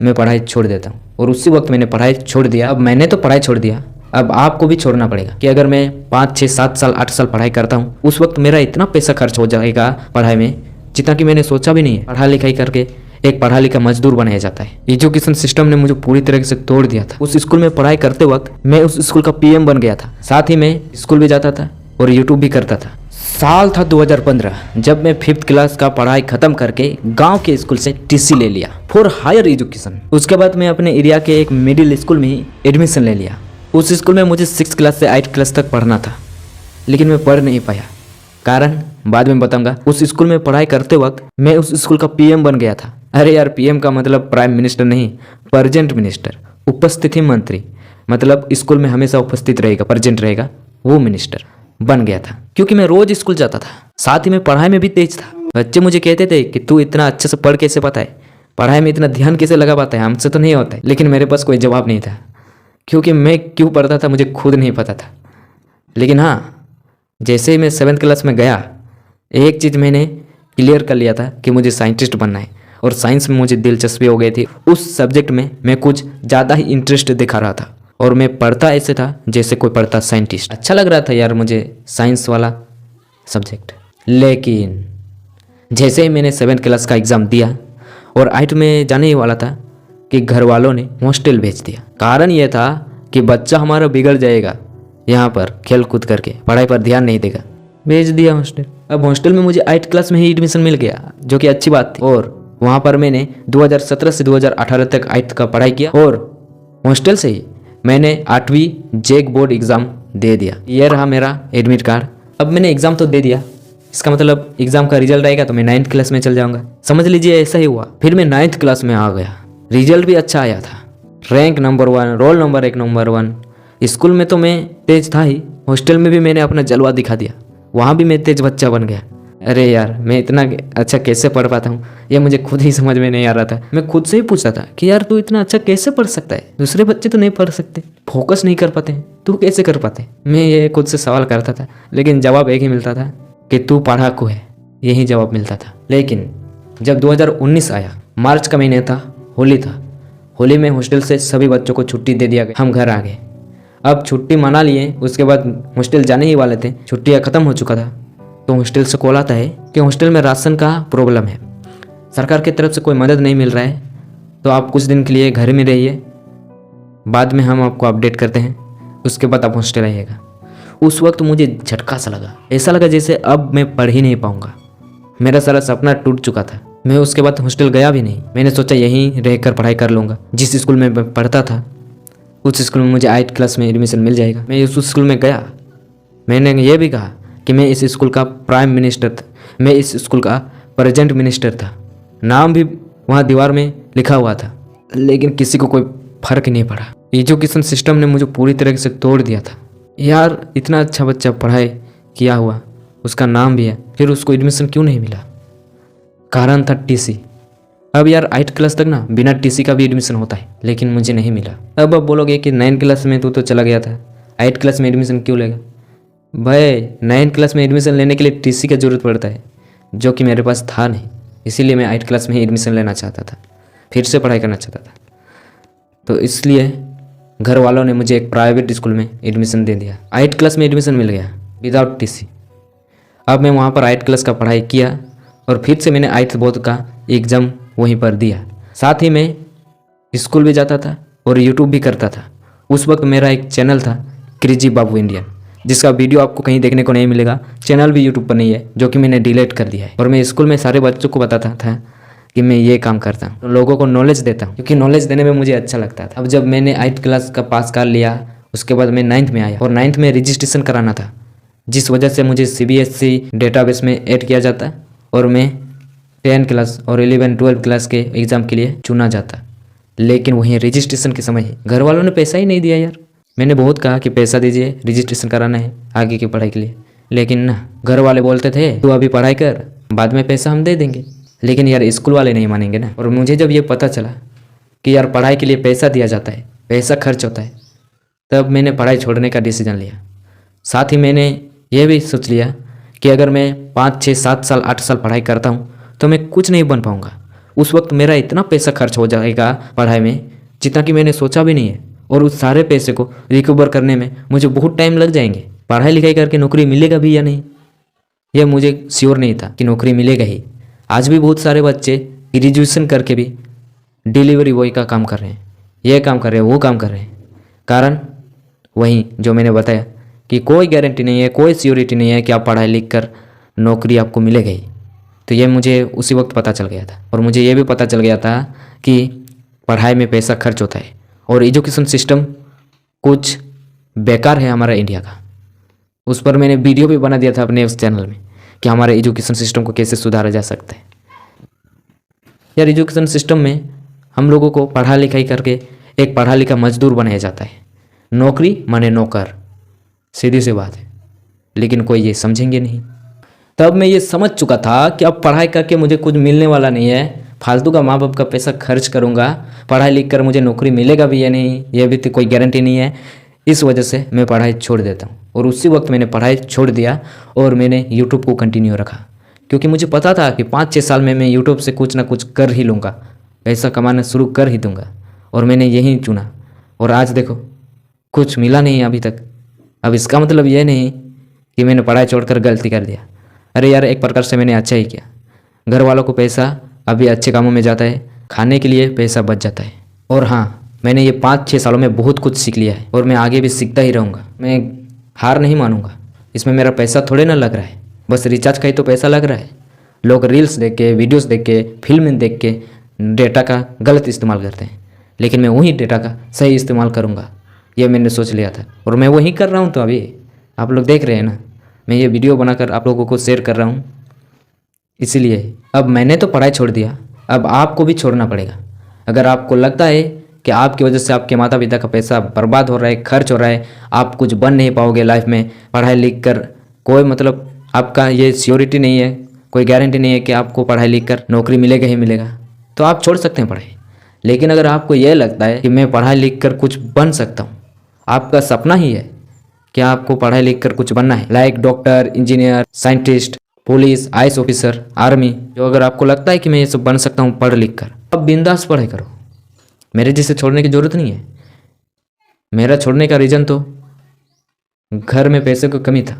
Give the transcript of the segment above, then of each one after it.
मैं पढ़ाई छोड़ देता हूँ। और उसी वक्त मैंने पढ़ाई छोड़ दिया। अब मैंने तो पढ़ाई छोड़ दिया, अब आपको भी छोड़ना पड़ेगा कि अगर मैं 5, 6, 7 साल 8 साल पढ़ाई करता हूँ, उस वक्त मेरा इतना पैसा खर्च हो जाएगा पढ़ाई में जितना कि मैंने सोचा भी नहीं है। पढ़ाई लिखाई करके एक पढ़ा लिखा मजदूर बनाया जाता है। एजुकेशन सिस्टम ने मुझे पूरी तरीके से तोड़ दिया था। उस स्कूल में पढ़ाई करते वक्त मैं उस स्कूल का पीएम बन गया था। साथ ही मैं स्कूल भी जाता था और यूट्यूब भी करता था। साल था 2015 जब मैं 5th क्लास का पढ़ाई खत्म करके गांव के स्कूल से टीसी ले लिया फॉर हायर एजुकेशन। उसके बाद मैं अपने एरिया के एक मिडिल स्कूल में ही एडमिशन ले लिया। उस स्कूल में मुझे 6th क्लास से 8th क्लास तक पढ़ना था, लेकिन मैं पढ़ नहीं पाया। कारण बाद में बताऊंगा। उस स्कूल में पढ़ाई करते वक्त मैं उस स्कूल का पीएम बन गया था। अरे यार, पीएम का मतलब प्राइम मिनिस्टर नहीं, प्रेजेंट मिनिस्टर, उपस्थिति मंत्री, मतलब स्कूल में हमेशा उपस्थित रहेगा, प्रेजेंट रहेगा, वो मिनिस्टर बन गया था। क्योंकि मैं रोज स्कूल जाता था, साथ ही मैं पढ़ाई में भी तेज था। बच्चे मुझे कहते थे कि तू इतना अच्छे से पढ़ कैसे पाता है, पढ़ाई में इतना ध्यान कैसे लगा पाता है, हमसे तो नहीं होता है। लेकिन मेरे पास कोई जवाब नहीं था, क्योंकि मैं क्यों पढ़ता था मुझे खुद नहीं पता था। लेकिन हाँ, जैसे ही मैं 7th क्लास में गया, एक चीज़ मैंने क्लियर कर लिया था कि मुझे साइंटिस्ट बनना है। और साइंस में मुझे दिलचस्पी हो गई थी। उस सब्जेक्ट में मैं कुछ ज़्यादा ही इंटरेस्ट दिखा रहा था और मैं पढ़ता ऐसे था जैसे कोई पढ़ता साइंटिस्ट। अच्छा लग रहा था यार मुझे साइंस वाला सब्जेक्ट। लेकिन जैसे ही मैंने 7th क्लास का एग्ज़ाम दिया और 8th में जाने ही वाला था कि घर वालों ने हॉस्टल भेज दिया। कारण यह था कि बच्चा हमारा बिगड़ जाएगा यहाँ पर खेल कूद करके, पढ़ाई पर ध्यान नहीं देगा। भेज दिया हॉस्टल। अब हॉस्टल में मुझे 8th क्लास में ही एडमिशन मिल गया, जो कि अच्छी बात थी। और वहाँ पर मैंने 2017 से 2018 तक 8th का पढ़ाई किया और हॉस्टल से ही मैंने 8वीं जेक बोर्ड एग्ज़ाम दे दिया। ये रहा मेरा एडमिट कार्ड। अब मैंने एग्ज़ाम तो दे दिया, इसका मतलब एग्ज़ाम का रिजल्ट आएगा तो मैं 9th क्लास में चल जाऊँगा। समझ लीजिए ऐसा ही हुआ। फिर मैं 9th क्लास में आ गया, रिजल्ट भी अच्छा आया था, rank number 1, roll number 1 number 1। School में तो मैं तेज था ही, हॉस्टल में भी मैंने अपना जलवा दिखा दिया, वहाँ भी मैं तेज बच्चा बन गया। अरे यार, मैं इतना अच्छा कैसे पढ़ पाता हूँ ये मुझे खुद ही समझ में नहीं आ रहा था। मैं खुद से ही पूछता था कि यार तू इतना अच्छा कैसे पढ़ सकता है, दूसरे बच्चे तो नहीं पढ़ सकते, फोकस नहीं कर पाते, तू कैसे कर पाते। मैं ये खुद से सवाल करता था, लेकिन जवाब एक ही मिलता था कि तू पढ़ाकू है, यही जवाब मिलता था। लेकिन जब 2019 आया, मार्च का महीने था, होली था, होली में हॉस्टल से सभी बच्चों को छुट्टी दे दिया गया, हम घर आ गए। अब छुट्टी मना लिए, उसके बाद हॉस्टल जाने ही वाले थे, छुट्टियाँ ख़त्म हो चुका था, तो हॉस्टल से कॉल आता है कि हॉस्टल में राशन का प्रॉब्लम है, सरकार की तरफ से कोई मदद नहीं मिल रहा है, तो आप कुछ दिन के लिए घर में रहिए, बाद में हम आपको अपडेट करते हैं, उसके बाद आप हॉस्टल आइएगा। उस वक्त मुझे झटका सा लगा, ऐसा लगा जैसे अब मैं पढ़ ही नहीं पाऊँगा। मेरा सारा सपना टूट चुका था। मैं उसके बाद हॉस्टल गया भी नहीं, मैंने सोचा यहीं रहकर पढ़ाई कर लूँगा। जिस स्कूल में पढ़ता था उस स्कूल में मुझे 8th क्लास में एडमिशन मिल जाएगा। मैं उस स्कूल में गया, मैंने ये भी कहा कि मैं इस स्कूल का प्राइम मिनिस्टर था, मैं इस स्कूल का प्रेजेंट मिनिस्टर था, नाम भी वहाँ दीवार में लिखा हुआ था। लेकिन किसी को कोई फर्क नहीं पड़ा। एजुकेशन सिस्टम ने मुझे पूरी तरह से तोड़ दिया था। यार, इतना अच्छा बच्चा पढ़ाई किया हुआ, उसका नाम भी है, फिर उसको एडमिशन क्यों नहीं मिला। कारण था टीसी। अब यार 8th क्लास तक ना बिना टीसी का भी एडमिशन होता है, लेकिन मुझे नहीं मिला। अब आप बोलोगे कि 9th क्लास में तू तो चला गया था, 8th क्लास में एडमिशन क्यों लेगा। भाई, 9th क्लास में एडमिशन लेने के लिए टीसी की ज़रूरत पड़ता है, जो कि मेरे पास था नहीं। इसीलिए मैं 8th क्लास में ही एडमिशन लेना चाहता था, फिर से पढ़ाई करना चाहता था। तो इसलिए घर वालों ने मुझे एक प्राइवेट स्कूल में एडमिशन दे दिया। 8th क्लास में एडमिशन मिल गया विदाउट टीसी। अब मैं वहाँ पर 8th क्लास का पढ़ाई किया और फिर से मैंने 8th बोर्ड का एग्ज़ाम वहीं पर दिया। साथ ही मैं स्कूल भी जाता था और यूट्यूब भी करता था। उस वक्त मेरा एक चैनल था, क्रेजी बाबू इंडियन, जिसका वीडियो आपको कहीं देखने को नहीं मिलेगा। चैनल भी यूट्यूब पर नहीं है, जो कि मैंने डिलीट कर दिया है। और मैं स्कूल में सारे बच्चों को बताता था कि मैं ये काम करता हूँ, तो लोगों को नॉलेज देता हूँ, क्योंकि नॉलेज देने में मुझे अच्छा लगता था। अब जब मैंने 8th क्लास का पास कर लिया, उसके बाद मैं 9th में आया और 9th में रजिस्ट्रेशन कराना था, जिस वजह से मुझे CBSE डेटाबेस में ऐड किया जाता और मैं 10 क्लास और 11, 12 क्लास के एग्ज़ाम के लिए चुना जाता। लेकिन वहीं रजिस्ट्रेशन के समय घर वालों ने पैसा ही नहीं दिया यार। मैंने बहुत कहा कि पैसा दीजिए, रजिस्ट्रेशन कराना है आगे की पढ़ाई के लिए, लेकिन ना, घर वाले बोलते थे तू अभी पढ़ाई कर, बाद में पैसा हम दे देंगे। लेकिन यार स्कूल वाले नहीं मानेंगे ना। और मुझे जब ये पता चला कि यार पढ़ाई के लिए पैसा दिया जाता है, पैसा खर्च होता है, तब मैंने पढ़ाई छोड़ने का डिसीजन लिया। साथ ही मैंने यह भी सोच लिया कि अगर मैं 5, 6, 7 साल 8 साल पढ़ाई करता हूँ तो मैं कुछ नहीं बन पाऊँगा, उस वक्त मेरा इतना पैसा खर्च हो जाएगा पढ़ाई में जितना कि मैंने सोचा भी नहीं है, और उस सारे पैसे को रिकवर करने में मुझे बहुत टाइम लग जाएंगे। पढ़ाई लिखाई करके नौकरी मिलेगा भी या नहीं, यह मुझे श्योर नहीं था कि नौकरी मिलेगा ही। आज भी बहुत सारे बच्चे ग्रेजुएशन करके भी डिलीवरी बॉय का काम कर रहे हैं, यह काम कर रहे हैं, वो काम कर रहे हैं। कारण वही जो मैंने बताया कि कोई गारंटी नहीं है, कोई सियोरिटी नहीं है कि आप पढ़ाई लिख कर नौकरी आपको मिलेगी ही। तो ये मुझे उसी वक्त पता चल गया था, और मुझे ये भी पता चल गया था कि पढ़ाई में पैसा खर्च होता है और एजुकेशन सिस्टम कुछ बेकार है हमारा इंडिया का। उस पर मैंने वीडियो भी बना दिया था अपने उस चैनल में कि हमारे एजुकेशन सिस्टम को कैसे सुधारा जा सकता है। यार एजुकेशन सिस्टम में हम लोगों को पढ़ा लिखाई करके एक पढ़ा लिखा मजदूर बनाया जाता है, नौकरी माने नौकर, सीधी सी बात है। लेकिन कोई ये समझेंगे नहीं। तब मैं ये समझ चुका था कि अब पढ़ाई करके मुझे कुछ मिलने वाला नहीं है, फालतू का माँ बाप का पैसा खर्च करूँगा, पढ़ाई लिख कर मुझे नौकरी मिलेगा भी या नहीं ये भी तो कोई गारंटी नहीं है। इस वजह से मैं पढ़ाई छोड़ देता हूँ, और उसी वक्त मैंने पढ़ाई छोड़ दिया और मैंने यूट्यूब को कंटिन्यू रखा, क्योंकि मुझे पता था कि 5-6 साल में मैं यूट्यूब से कुछ ना कुछ कर ही लूँगा, पैसा कमाना शुरू कर ही दूँगा, और मैंने यही चुना। और आज देखो कुछ मिला नहीं अभी तक। अब इसका मतलब यह नहीं कि मैंने पढ़ाई छोड़कर गलती कर दिया। अरे यार एक प्रकार से मैंने अच्छा ही किया। घर वालों को पैसा अभी अच्छे कामों में जाता है, खाने के लिए पैसा बच जाता है। और हाँ, मैंने ये 5-6 सालों में बहुत कुछ सीख लिया है, और मैं आगे भी सीखता ही रहूँगा। मैं हार नहीं मानूंगा। इसमें मेरा पैसा थोड़े ना लग रहा है, बस रिचार्ज का ही तो पैसा लग रहा है। लोग रील्स देख के, वीडियोस देख के, फिल्म देख के डेटा का गलत इस्तेमाल करते हैं, लेकिन मैं वही डेटा का सही इस्तेमाल करूँगा, ये मैंने सोच लिया था, और मैं वही कर रहा हूँ। तो अभी आप लोग देख रहे हैं ना, मैं ये वीडियो बनाकर आप लोगों को शेयर कर रहा हूँ। इसीलिए अब मैंने तो पढ़ाई छोड़ दिया, अब आपको भी छोड़ना पड़ेगा। अगर आपको लगता है कि आपकी वजह से आपके माता पिता का पैसा बर्बाद हो रहा है, खर्च हो रहा है, आप कुछ बन नहीं पाओगे लाइफ में, पढ़ाई लिख कर कोई मतलब आपका ये श्योरिटी नहीं है, कोई गारंटी नहीं है कि आपको पढ़ाई लिख कर नौकरी मिलेगा ही मिलेगा, तो आप छोड़ सकते हैं पढ़ाई। लेकिन अगर आपको यह लगता है कि मैं पढ़ाई लिख कर कुछ बन सकता हूँ, आपका सपना ही है कि आपको पढ़ाई लिख कर कुछ बनना है, like doctor, engineer, scientist, police, IAS officer, army, जो अगर आपको लगता है कि मैं ये सब बन सकता हूँ पढ़ लिख कर, अब बिंदास पढ़ाई करो। मेरे जिसे छोड़ने की ज़रूरत नहीं है। मेरा छोड़ने का रीज़न तो घर में पैसे की कमी था,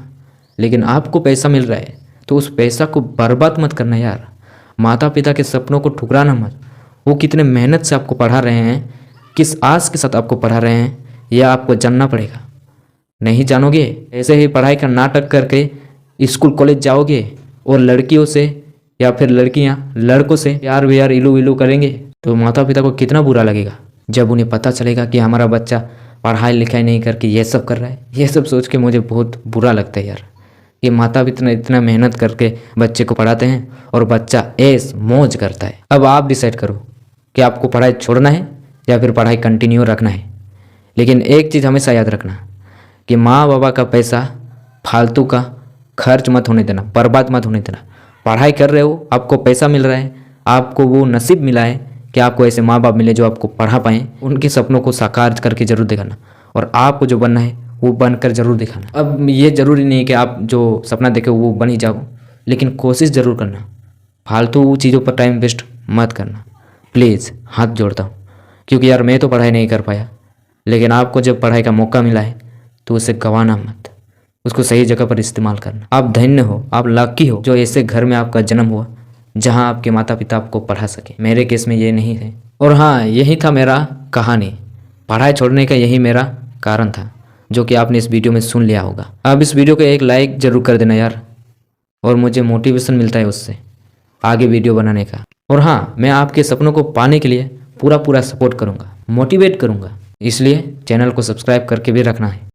लेकिन आपको पैसा मिल रहा है तो उस पैसा को बर्बाद मत करना यार। माता पिता के सपनों को ठुकराना मत। वो कितने मेहनत से आपको पढ़ा रहे हैं, किस आस के साथ आपको पढ़ा रहे हैं, यह आपको जानना पड़ेगा। नहीं जानोगे, ऐसे ही पढ़ाई का नाटक करके स्कूल कॉलेज जाओगे और लड़कियों से या फिर लड़कियां लड़कों से प्यार व्यार इलू इलू करेंगे, तो माता पिता को कितना बुरा लगेगा जब उन्हें पता चलेगा कि हमारा बच्चा पढ़ाई लिखाई नहीं करके ये सब कर रहा है। ये सब सोच के मुझे बहुत बुरा लगता है यार, कि माता पिता इतना मेहनत करके बच्चे को पढ़ाते हैं और बच्चा ऐस मौज करता है। अब आप डिसाइड करो कि आपको पढ़ाई छोड़ना है या फिर पढ़ाई कंटिन्यू रखना है। लेकिन एक चीज़ हमेशा याद रखना कि माँ बाबा का पैसा फालतू का खर्च मत होने देना, बर्बाद मत होने देना। पढ़ाई कर रहे हो, आपको पैसा मिल रहा है, आपको वो नसीब मिला है कि आपको ऐसे माँ बाप मिले जो आपको पढ़ा पाएँ, उनके सपनों को साकार करके जरूर दिखाना, और आपको जो बनना है वो बनकर जरूर दिखाना। अब ये ज़रूरी नहीं है कि आप जो सपना देखे वो बन ही जाओ, लेकिन कोशिश ज़रूर करना। फालतू चीज़ों पर टाइम वेस्ट मत करना प्लीज़, हाथ जोड़ता हूँ। क्योंकि यार मैं तो पढ़ाई नहीं कर पाया, लेकिन आपको जब पढ़ाई का मौका मिला है तो उसे गंवाना मत, उसको सही जगह पर इस्तेमाल करना। आप धन्य हो, आप लकी हो जो ऐसे घर में आपका जन्म हुआ जहां आपके माता पिता आपको पढ़ा सके। मेरे केस में ये नहीं है। और हाँ, यही था मेरा कहानी। पढ़ाई छोड़ने का यही मेरा कारण था, जो कि आपने इस वीडियो में सुन लिया होगा। अब इस वीडियो को एक लाइक ज़रूर कर देना यार, और मुझे मोटिवेशन मिलता है उससे आगे वीडियो बनाने का। और हाँ, मैं आपके सपनों को पाने के लिए पूरा सपोर्ट करूँगा, मोटिवेट करूँगा। इसलिए चैनल को सब्सक्राइब करके भी रखना है।